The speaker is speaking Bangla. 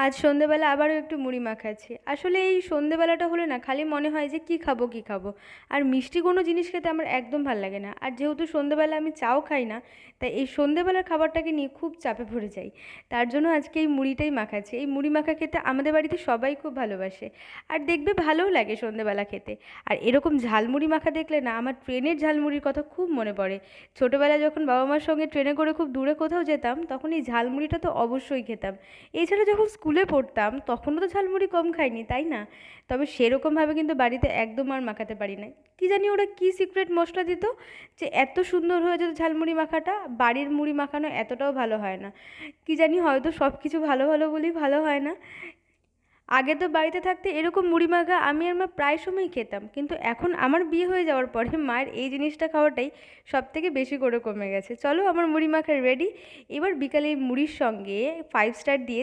আজ সন্ধেবেলা আবারও একটু মুড়ি মাখাচ্ছি। আসলে এই সন্ধেবেলাটা হলে না খালি মনে হয় যে কী খাবো কী খাবো। আর মিষ্টি কোনো জিনিস খেতে আমার একদম ভাল লাগে না। আর যেহেতু সন্ধেবেলা আমি চাও খাই না, তাই এই সন্ধেবেলার খাবারটাকে নিয়ে খুব চাপে পড়ে যাই। তার জন্য আজকে এই মুড়িটাই মাখাচ্ছি। এই মুড়ি মাখা খেতে আমাদের বাড়িতে সবাই খুব ভালোবাসে। আর দেখবে ভালোও লাগে সন্ধেবেলা খেতে। আর এরকম ঝালমুড়ি মাখা দেখলে না আমার ট্রেনের ঝালমুড়ির কথা খুব মনে পড়ে। ছোটোবেলায় যখন বাবা মার সঙ্গে ট্রেনে করে খুব দূরে কোথাও যেতাম, তখন এই ঝালমুড়িটা তো অবশ্যই খেতাম। এছাড়া যখন স্কুলে পড়তাম তখনও তো ঝালমুড়ি কম খাইনি, তাই না? তবে সেরকমভাবে কিন্তু বাড়িতে একদম আর মাখাতে পারি না। কী জানি ওরা কী সিক্রেট মশলা দিত যে এত সুন্দর হয়ে যেত ঝালমুড়ি মাখাটা। বাড়ির মুড়ি মাখানো এতটাও ভালো হয় না। কী জানি, হয়তো সব কিছু ভালো ভালো বলেই ভালো হয় না। আগে তো বাড়িতে থাকতে এরকম মুড়ি মাখা আমি আর মা প্রায় সময়ই খেতাম, কিন্তু এখন আমার বিয়ে হয়ে যাওয়ার পরে মায়ের এই জিনিসটা খাওয়াটাই সব থেকে বেশি করে কমে গেছে। চলো, আমার মুড়ি মাখা রেডি। এবার বিকালে এই মুড়ির সঙ্গে 5 স্টার দিয়ে